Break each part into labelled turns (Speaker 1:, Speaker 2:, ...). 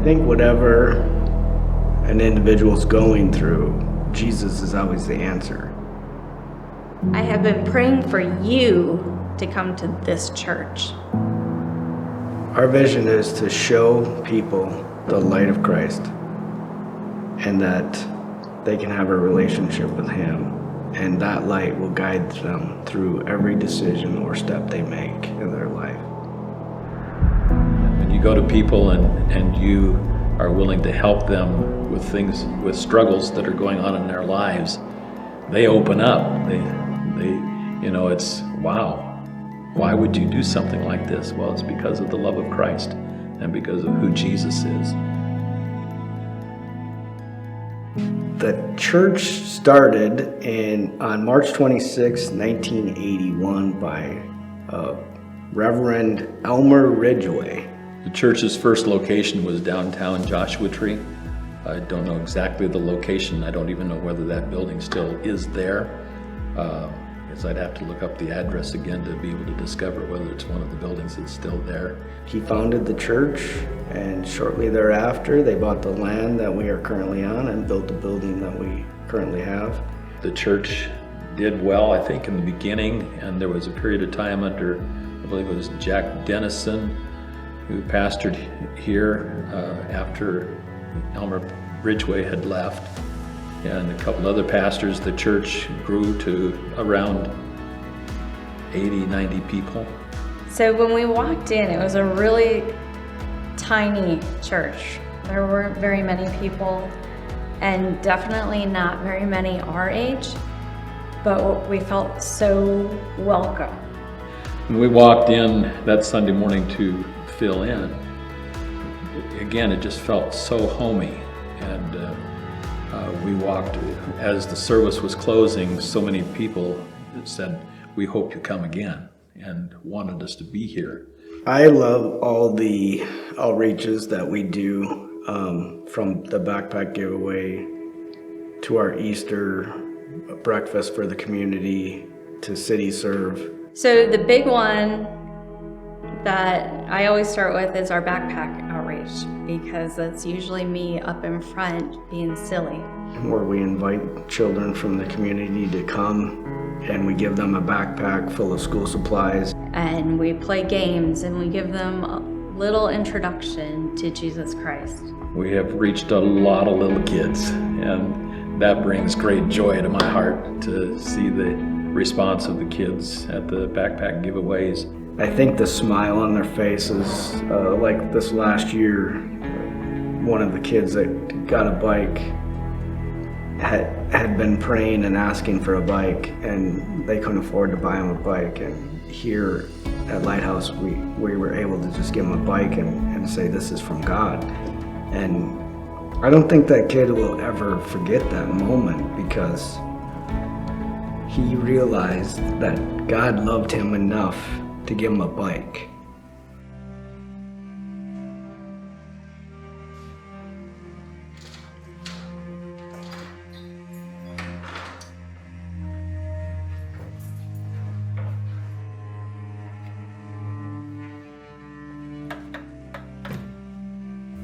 Speaker 1: think whatever an individual's going through, Jesus is always the answer.
Speaker 2: I have been praying for you to come to this church.
Speaker 1: Our vision is to show people the light of Christ and that they can have a relationship with Him, and that light will guide them through every decision or step they make in their life.
Speaker 3: When you go to people and you are willing to help them with things, with struggles that are going on in their lives, they open up. They it's wow. Why would you do something like this? Well, it's because of the love of Christ and because of who Jesus is.
Speaker 1: The church started on March 26, 1981 by Reverend Elmer Ridgway.
Speaker 3: The church's first location was downtown Joshua Tree. I don't know exactly the location. I don't even know whether that building still is there. Because I'd have to look up the address again to be able to discover whether it's one of the buildings that's still there.
Speaker 1: He founded the church, and shortly thereafter they bought the land that we are currently on and built the building that we currently have.
Speaker 3: The church did well, I think, in the beginning, and there was a period of time under, I believe it was Jack Dennison, who pastored here after Elmer Ridgway had left. And a couple other pastors. The church grew to around 80, 90 people.
Speaker 2: So when we walked in, it was a really tiny church. There weren't very many people, and definitely not very many our age, but we felt so welcome.
Speaker 3: When we walked in that Sunday morning to fill in, again, it just felt so homey. And we walked, as the service was closing, so many people said, "We hope you come again," and wanted us to be here.
Speaker 1: I love all the outreaches that we do, from the backpack giveaway to our Easter breakfast for the community to City Serve.
Speaker 2: So the big one that I always start with is our backpack outreach, because that's usually me up in front being silly.
Speaker 1: Where we invite children from the community to come and we give them a backpack full of school supplies.
Speaker 2: And we play games and we give them a little introduction to Jesus Christ.
Speaker 3: We have reached a lot of little kids, and that brings great joy to my heart to see the response of the kids at the backpack giveaways.
Speaker 1: I think the smile on their faces, like this last year, one of the kids that got a bike had been praying and asking for a bike, and they couldn't afford to buy him a bike. And here at Lighthouse, we were able to just give him a bike and say, "This is from God." And I don't think that kid will ever forget that moment, because he realized that God loved him enough to give him a bike.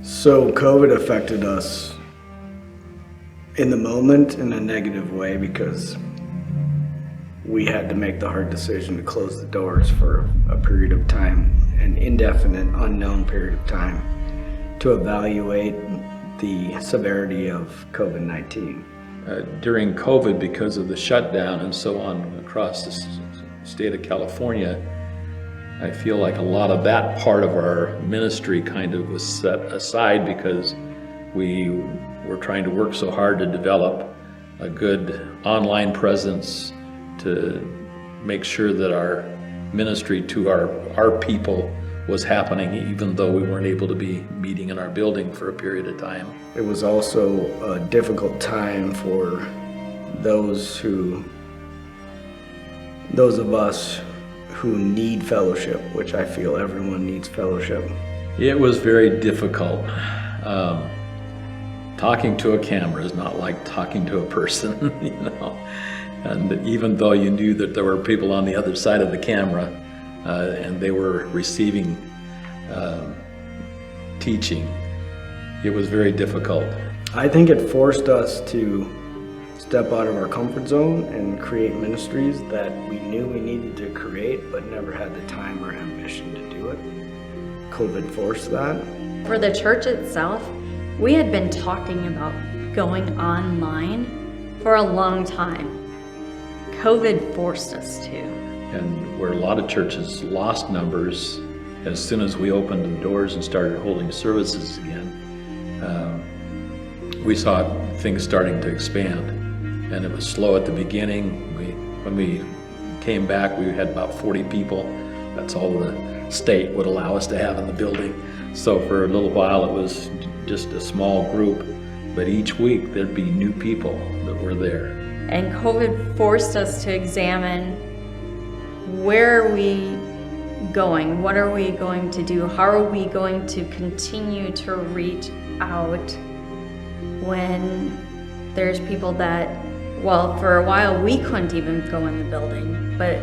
Speaker 1: So COVID affected us in the moment in a negative way, because we had to make the hard decision to close the doors for a period of time, an indefinite, unknown period of time, to evaluate the severity of COVID-19.
Speaker 3: During COVID, because of the shutdown and so on across the state of California, I feel like a lot of that part of our ministry kind of was set aside, because we were trying to work so hard to develop a good online presence to make sure that our ministry to our people was happening, even though we weren't able to be meeting in our building for a period of time.
Speaker 1: It was also a difficult time for those of us who need fellowship, which I feel everyone needs fellowship.
Speaker 3: It was very difficult. Talking to a camera is not like talking to a person, you know. And even though you knew that there were people on the other side of the camera and they were receiving teaching, It was very difficult.
Speaker 1: I think it forced us to step out of our comfort zone and create ministries that we knew we needed to create, but never had the time or ambition to do it. COVID forced that.
Speaker 2: For the church itself, we had been talking about going online for a long time. COVID forced us to.
Speaker 3: And where a lot of churches lost numbers, as soon as we opened the doors and started holding services again, we saw things starting to expand. And it was slow at the beginning. When we came back, we had about 40 people. That's all the state would allow us to have in the building. So for a little while, it was just a small group. But each week, there'd be new people that were there.
Speaker 2: And COVID forced us to examine, where are we going? What are we going to do? How are we going to continue to reach out when there's people that, well, for a while we couldn't even go in the building, but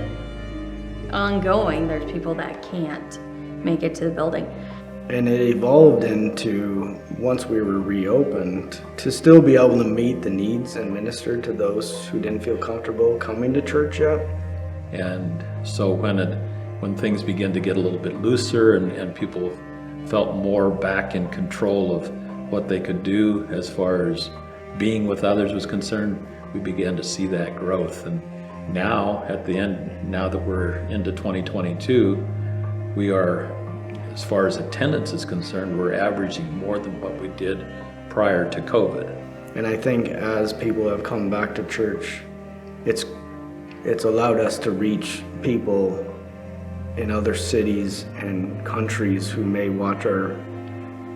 Speaker 2: ongoing there's people that can't make it to the building.
Speaker 1: And it evolved into, once we were reopened, to still be able to meet the needs and minister to those who didn't feel comfortable coming to church yet.
Speaker 3: And so when things began to get a little bit looser and people felt more back in control of what they could do as far as being with others was concerned, we began to see that growth. And now, at the end, now that we're into 2022, we are, as far as attendance is concerned, we're averaging more than what we did prior to COVID.
Speaker 1: And I think as people have come back to church, it's allowed us to reach people in other cities and countries who may watch our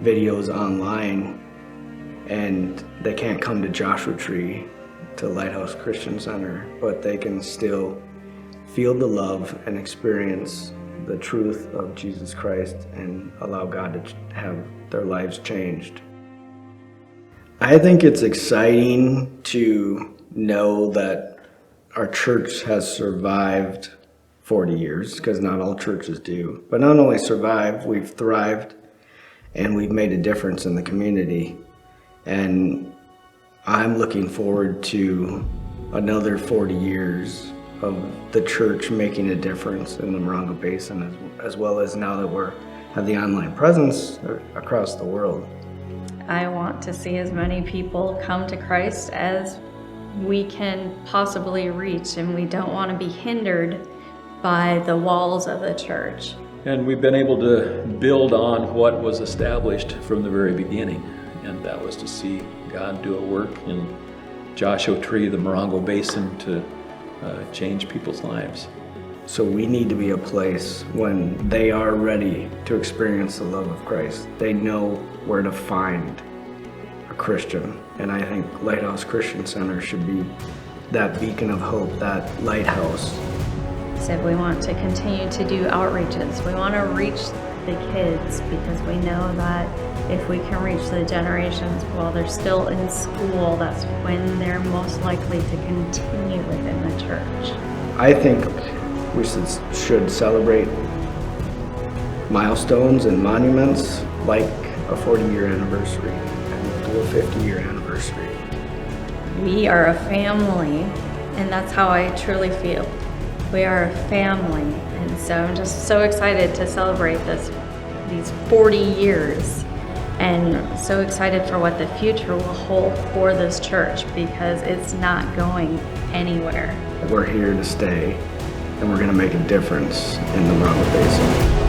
Speaker 1: videos online and they can't come to Joshua Tree, to Lighthouse Christian Center, but they can still feel the love and experience the truth of Jesus Christ and allow God to have their lives changed. I think it's exciting to know that our church has survived 40 years, because not all churches do. But not only survived, we've thrived and we've made a difference in the community. And I'm looking forward to another 40 years of the church making a difference in the Morongo Basin, as well as now that we have the online presence across the world.
Speaker 2: I want to see as many people come to Christ as we can possibly reach, and we don't want to be hindered by the walls of the church.
Speaker 3: And we've been able to build on what was established from the very beginning, and that was to see God do a work in Joshua Tree, the Morongo Basin, to change people's lives.
Speaker 1: So we need to be a place when they are ready to experience the love of Christ. They know where to find a Christian. And I think Lighthouse Christian Center should be that beacon of hope, that lighthouse.
Speaker 2: So we want to continue to do outreaches. We want to reach the kids, because we know that if we can reach the generations while they're still in school, that's when they're most likely to continue within the church.
Speaker 1: I think we should celebrate milestones and monuments like a 40-year anniversary and do a 50-year anniversary. We
Speaker 2: are a family, and that's how I truly feel. We are a family, and so I'm just so excited to celebrate these 40 years, and so excited for what the future will hold for this church, because it's not going anywhere.
Speaker 1: We're here to stay, and we're going to make a difference in the Morongo Basin.